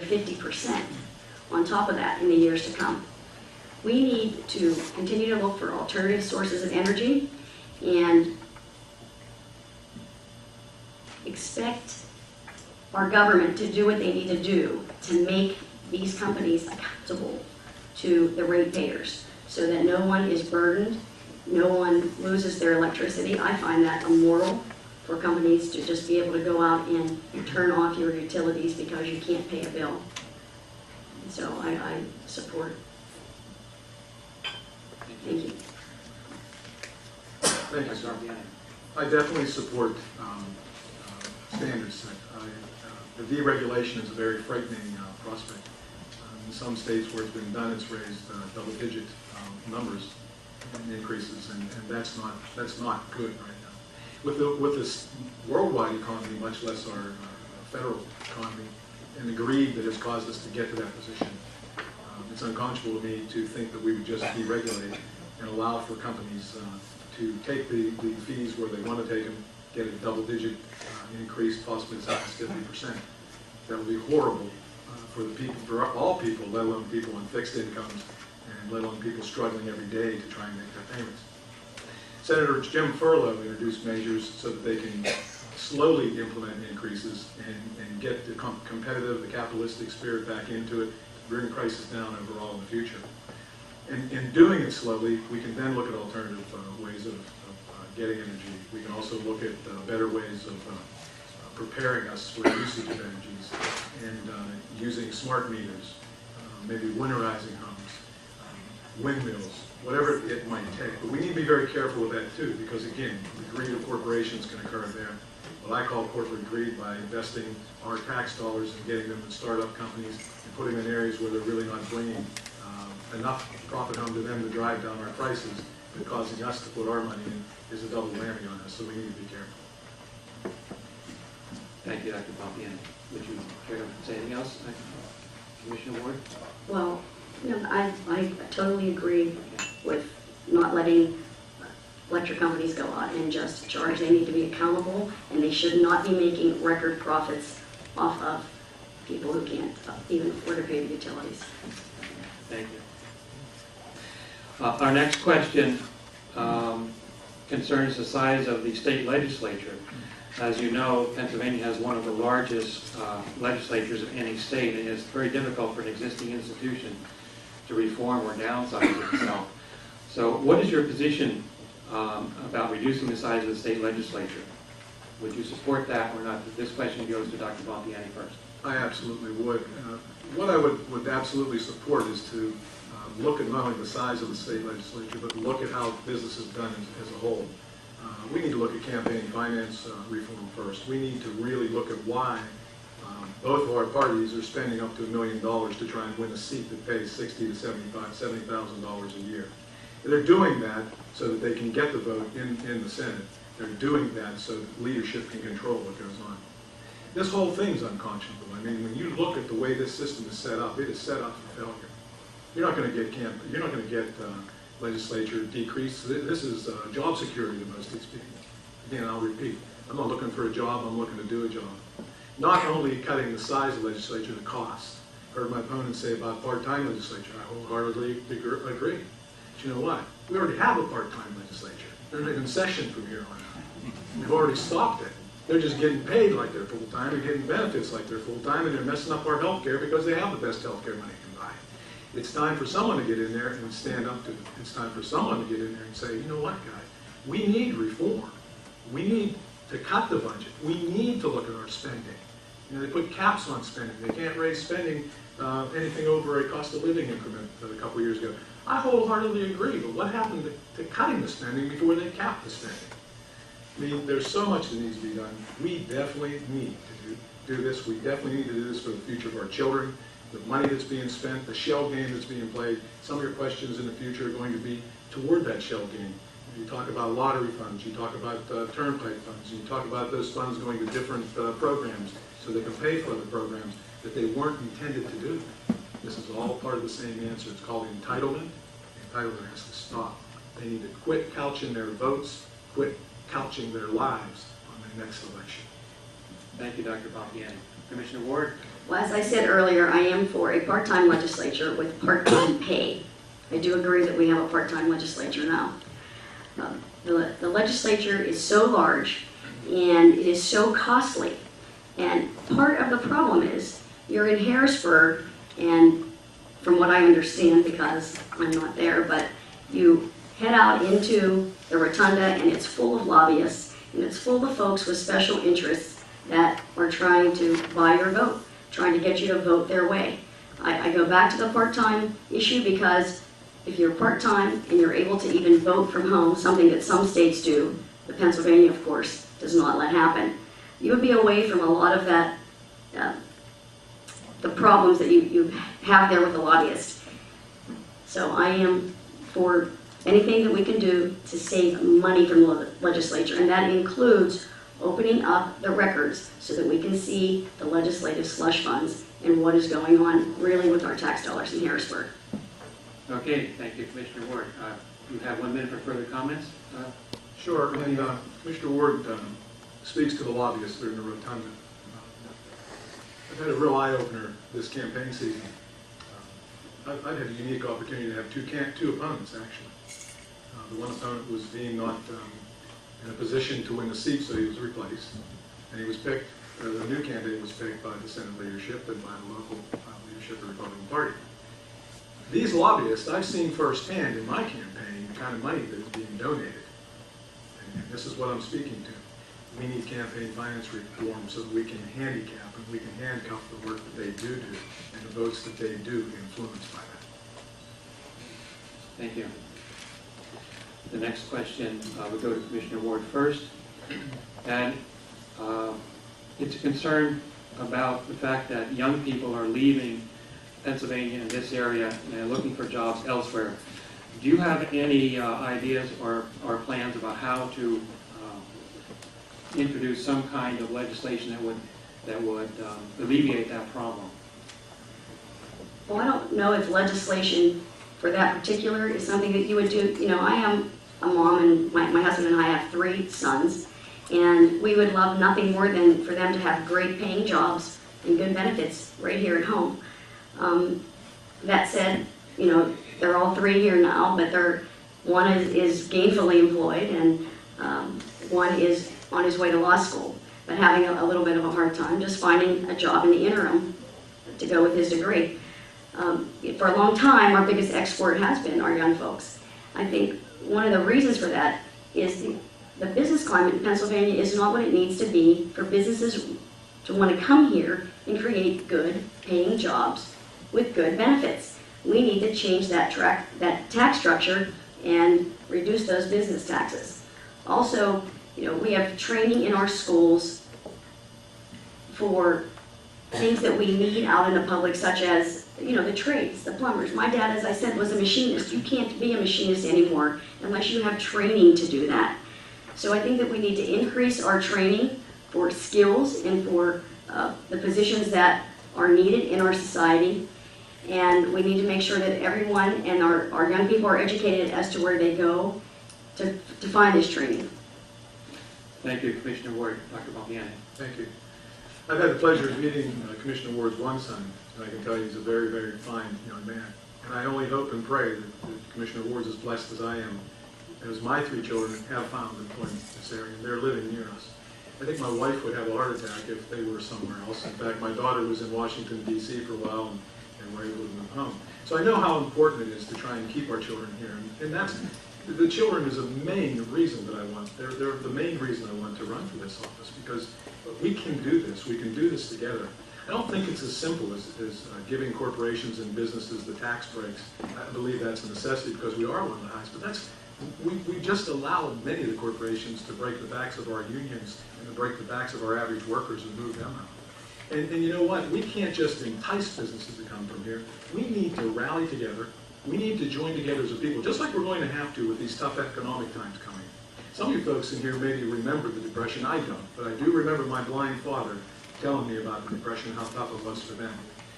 50% on top of that in the years to come. We need to continue to look for alternative sources of energy and expect our government to do what they need to do to make these companies accountable to the ratepayers so that no one is burdened, no one loses their electricity. I find that immoral for companies to just be able to go out and turn off your utilities because you can't pay a bill. So I support. Thank you. Thank you, sir. I definitely support standards. The deregulation is a very frightening prospect. In some states where it's been done, it's raised double-digit numbers and increases, and that's not good right now. With this worldwide economy, much less our federal economy, and the greed that has caused us to get to that position, it's unconscionable to me to think that we would just deregulate and allow for companies to take the fees where they want to take them, get a double-digit increase, possibly as high as 50%. That would be horrible for the people, for all people, let alone people on fixed incomes, and let alone people struggling every day to try and make their payments. Senator Jim Furlow introduced measures so that they can slowly implement increases and get the competitive, the capitalistic spirit back into it, bring prices down overall in the future. And in doing it slowly, we can then look at alternative ways of getting energy. We can also look at better ways of preparing us for usage of energies and using smart meters, maybe winterizing homes, windmills, whatever it might take. But we need to be very careful with that too, because again, the greed of corporations can occur there. What I call corporate greed by investing our tax dollars and getting them in startup companies and putting them in areas where they're really not bringing enough profit home to them to drive down our prices, but causing us to put our money in is a double whammy on us, so we need to be careful. Thank you, Dr. Bompiani. Would you care to say anything else, Commissioner Ward? Well, I totally agree with not letting electric companies go out and just charge. They need to be accountable, and they should not be making record profits off of people who can't even afford to pay the utilities. Thank you. Our next question concerns the size of the state legislature. As you know, Pennsylvania has one of the largest legislatures of any state, and it's very difficult for an existing institution to reform or downsize itself. So what is your position about reducing the size of the state legislature? Would you support that or not? This question goes to Dr. Bompiani first. I absolutely would. What I would absolutely support is to look at not only the size of the state legislature, but look at how business is done as a whole. We need to look at campaign finance reform first. We need to really look at why both of our parties are spending up to $1 million to try and win a seat that pays $60,000 to $70,000 a year. And they're doing that so that they can get the vote in the Senate. They're doing that so that leadership can control what goes on. This whole thing's unconscionable. I mean, when you look at the way this system is set up, it is set up for failure. You're not going to get legislature decrease. This is job security to most of these people. Again, I'll repeat. I'm not looking for a job. I'm looking to do a job. Not only cutting the size of legislature, the cost. I heard my opponent say about part-time legislature. I wholeheartedly agree. But you know what? We already have a part-time legislature. They're in session from here on out. We've already stopped it. They're just getting paid like they're full-time and getting benefits like they're full-time, and they're messing up our health care because they have the best health care money can buy. It's time for someone to get in there and stand up to it. It's time for someone to get in there and say, you know what, guys? We need reform. We need to cut the budget. We need to look at our spending. You know, they put caps on spending. They can't raise spending anything over a cost of living increment a couple of years ago. I wholeheartedly agree, but what happened to cutting the spending before they capped the spending? I mean, there's so much that needs to be done. We definitely need to do this. We definitely need to do this for the future of our children, the money that's being spent, the shell game that's being played. Some of your questions in the future are going to be toward that shell game. You talk about lottery funds, you talk about turnpike funds, you talk about those funds going to different programs so they can pay for other programs that they weren't intended to do. This is all part of the same answer. It's called entitlement. Entitlement has to stop. They need to quit couching their votes, quit couching their lives on the next election. Thank you, Dr. Bompiani. Commissioner Ward? Well, as I said earlier, I am for a part-time legislature with part-time pay. I do agree that we have a part-time legislature now. The legislature is so large and it is so costly. And part of the problem is you're in Harrisburg, and from what I understand, because I'm not there, but you head out into the rotunda and it's full of lobbyists and it's full of folks with special interests that are trying to buy your vote, trying to get you to vote their way. I go back to the part-time issue because if you're part-time and you're able to even vote from home, something that some states do, but Pennsylvania, of course, does not let happen, you would be away from a lot of that, the problems that you have there with the lobbyists. So I am for anything that we can do to save money from the legislature, and that includes opening up the records so that we can see the legislative slush funds and what is going on really with our tax dollars in Harrisburg. Okay, thank you, Commissioner Ward. You have 1 minute for further comments. Sure, and Commissioner Ward speaks to the lobbyists that are in the rotunda. I've had a real eye-opener this campaign season. I've had a unique opportunity to have two opponents, actually. The one opponent was deemed not in a position to win the seat, so he was replaced. And he was picked, the new candidate was picked by the Senate leadership and by the local leadership of the Republican Party. These lobbyists, I've seen firsthand in my campaign the kind of money that is being donated. And this is what I'm speaking to. We need campaign finance reform so that we can handicap and we can handcuff the work that they do and the votes that they do influenced by that. Thank you. The next question would go to Commissioner Ward first. And it's a concern about the fact that young people are leaving Pennsylvania in this area and looking for jobs elsewhere. Do you have any ideas or plans about how to introduce some kind of legislation that would alleviate that problem? Well, I don't know if legislation for that particular is something that you would do. You know, I am a mom, and my husband and I have 3 sons, and we would love nothing more than for them to have great paying jobs and good benefits right here at home. That said, you know, they're all 3 here now, but one is gainfully employed, and one is on his way to law school, but having a little bit of a hard time just finding a job in the interim to go with his degree. For a long time, our biggest export has been our young folks. I think one of the reasons for that is the business climate in Pennsylvania is not what it needs to be for businesses to want to come here and create good paying jobs with good benefits. We need to change that tax structure and reduce those business taxes. Also, you know, we have training in our schools for things that we need out in the public, such as, you know, the trades, the plumbers. My dad, as I said, was a machinist. You can't be a machinist anymore unless you have training to do that. So I think that we need to increase our training for skills and for the positions that are needed in our society. And we need to make sure that everyone and our young people are educated as to where they go to find this training. Thank you, Commissioner Ward. Dr. Bompiani. Thank you. I've had the pleasure of meeting Commissioner Ward's one son, and I can tell you he's a very, very fine young man. And I only hope and pray that Commissioner Ward's as blessed as I am, as my 3 children have found employment in this area, and they're living near us. I think my wife would have a heart attack if they were somewhere else. In fact, my daughter was in Washington, D.C. for a while, and we're able to move home. So I know how important it is to try and keep our children here. And that's, the children is the main reason that I want, they're the main reason I want to run for this office, because we can do this. We can do this together. I don't think it's as simple as giving corporations and businesses the tax breaks. I believe that's a necessity because we are one of the highest, but that's, we just allowed many of the corporations to break the backs of our unions and to break the backs of our average workers and move them out. And you know what? We can't just entice businesses to come from here. We need to rally together. We need to join together as a people, just like we're going to have to with these tough economic times coming. Some of you folks in here maybe remember the Depression. I don't, but I do remember my blind father telling me about the Depression, how tough it was for them.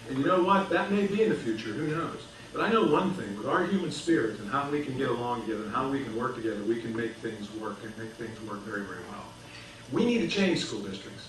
And you know what? That may be in the future. Who knows? But I know one thing. With our human spirit and how we can get along together and how we can work together, we can make things work and make things work very, very well. We need to change school districts.